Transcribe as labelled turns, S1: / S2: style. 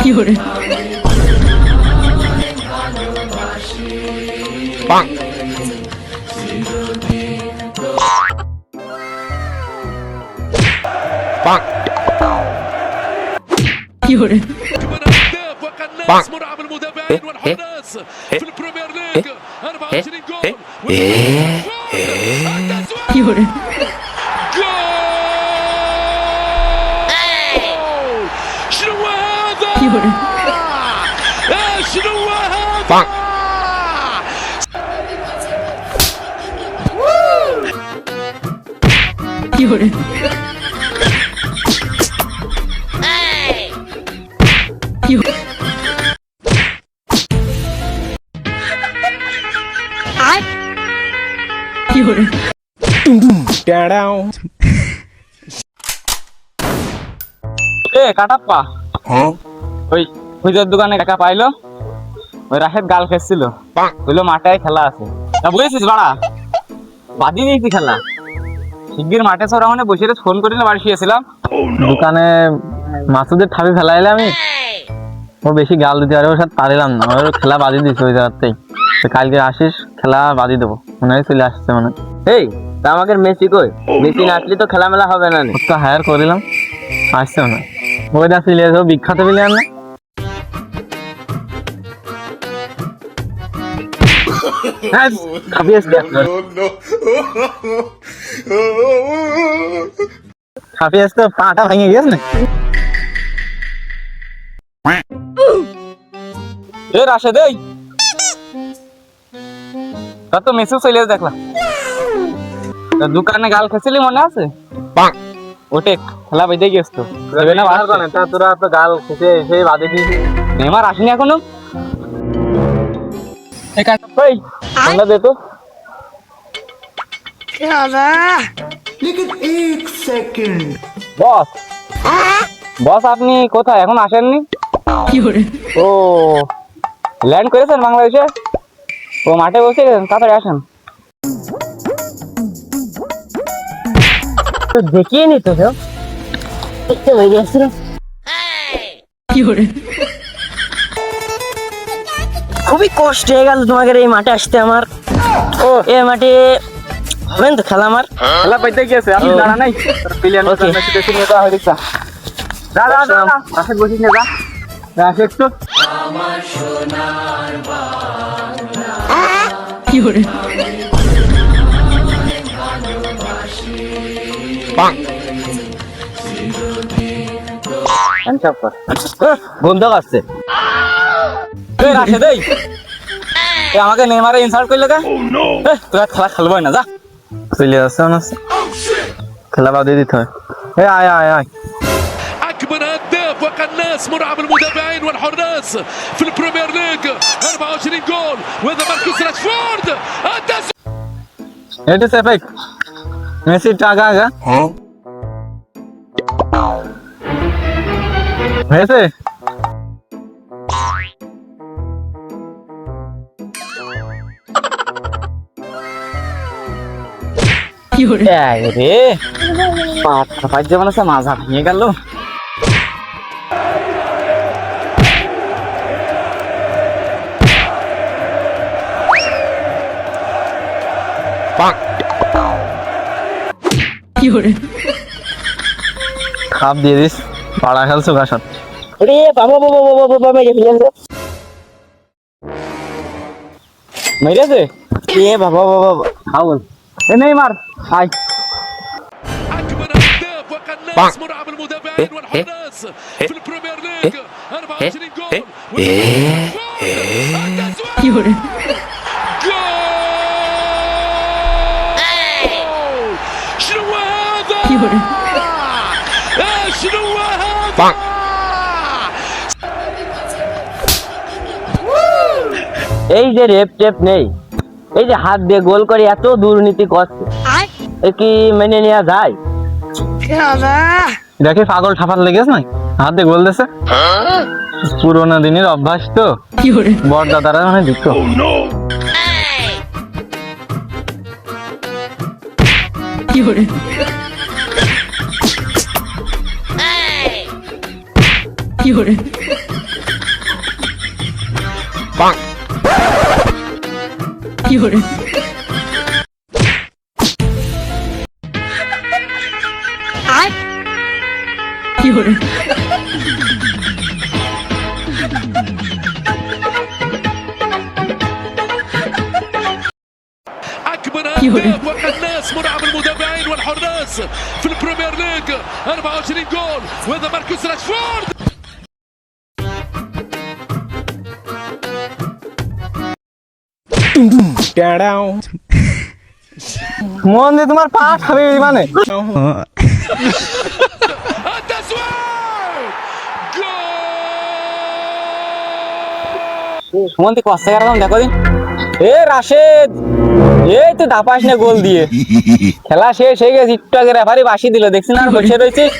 S1: কি করে
S2: পাক পাক
S1: কি করে
S2: পাক
S3: مرعب المدافعين والحراس في البريمير ليج 24 جول
S1: কি করে
S3: شنو هذا؟
S1: কি করে
S3: شنو هذا؟
S2: পাক
S1: কি করে কি করে কি করে
S2: টাড়াও
S4: এ কাটাপ্পা
S2: হ্যাঁ
S4: ওই পূজার দোকানে টাকা পাইলো ওই রাশেদ গাল খেলছিল
S2: পাক
S4: বললো মাঠে খেলা আছে না বুঝেছিস বাড়া বাদি নিয়েছি খেলা শিগগির মাঠে সর ওখানে বসে ফোন করিলে বাড়ি শুয়েছিলাম দোকানে মাসুদের ঠাবি ফেলাইলে আমি ও বেশি গাল দিতে পারে ওর সাথে পারিলাম না ওর খেলা বাদি দিছে ওই জায়গাতেই কালকে আসিস খেলা বাদি দেবো মনে হয় চলে আসছে মানে এই তা আমাকে মেসি কই মেসি না আসলে তো খেলা মেলা হবে না ওটা হায়ার করিলাম আসছে না ওইটা সিরিয়াস ও বিখ্যাত প্লেয়ার না খাপিয়াস তো পাটা ভেঙে গেছে না এ রাশেদ এই তো মেসেজ চলে দেখলাম দোকানে গাল খেয়েছিলি মনে আছে
S2: পাক
S4: ওটে খেলা বেঁধে গেছ তো না বার করে তা তোরা তো গাল খেতে সেই বাদে দিয়েছিস নেমার আসেনি এখনো এই কাটাই আমরা দে তো বস বস আপনি কোথায় এখন আসেননি
S1: কি করে
S4: ও ল্যান্ড করেছেন বাংলাদেশে ও মাঠে বসে গেছেন তাড়াতাড়ি আসেন দেখিয়ে নি তো
S1: কি করে
S5: খুবই কষ্ট হয়ে গেল তোমাকে এই মাঠে আসতে আমার
S4: ও
S5: এই মাঠে হবেন তো খেলা আমার
S4: খেলা পাইতে গেছে আপনি দাঁড়া নাই প্লেয়ার
S5: Okay.
S4: মেসি টেসি নিয়ে যাওয়া হয়ে দেখছা দাঁড়া দাঁড়া রাশেদ বসিস নিয়ে যা রাশেদ তো
S1: কি করে
S2: পাক
S4: বন্ধ আসছে এই রাশেদ এই এ আমাকে নেইমারে ইনসাল্ট করলে কে তোরা খেলা খেলবই না যা চলে আসছে না খেলা বাদ দিয়ে দিতে হয় এই আয় আয় আয়
S3: أكبر هداف وقناص مرعب المدافعين والحراس في البريمير ليج 24 جول وهذا ماركوس راشفورد
S4: এটা সেফেক মেসি টাকা আগা
S2: হ্যাঁ
S4: হয়েছে
S1: কি করে
S4: রে পাঁচ যেমন আছে মাঝা ভেঙে গেল
S2: পাক
S1: কি করে
S4: খাপ দিয়ে দিস পাড়া খেলছো ঘাসত
S5: রে বাবা বাবা বাবা বাবা মেরে ফেলেছে
S4: মেরেছে
S5: রে বাবা বাবা বাবা
S4: খাউন এ নেই মার আয়
S3: أكبر هداف وقناص مرعب المدافعين والحراس في البريمير ليج 24 جول
S1: কি করে
S3: شنو هذا؟
S1: কি করে
S3: شنو هذا؟
S2: পাক
S5: এই যে রেপ টেপ নেই এই যে হাত দিয়ে গোল করে এত দুর্নীতি করছে এ কি মেনে নেওয়া যায়
S4: দেখি পাগল ঠাপার লেগেছে না হাত দিয়ে গোল দিছে পুরোনো দিনের অভ্যাস তো
S1: কি করে
S4: বড় দাদারা মানে দিত
S1: কি করে Fiore.
S2: Bonk.
S1: Fiore. Fiore.
S3: اكبر اهداف وقناص مرعب المدافعين والحراس في البريمير ليج. 24 جول، وهذا ماركوس راشفورد.
S2: Down.
S4: মন দিয়ে তোমার পা খাবে মানে
S3: التسويق جول.
S4: সুমন্তি কষ্ট করলাম দেখো দিন এ রাশেদ এই তুই দাপাস না গোল দিয়ে খেলা শেষ হয়ে গেছে একটু আগে রেফারি বাসি দিল দেখছি না আর বসে রয়েছিস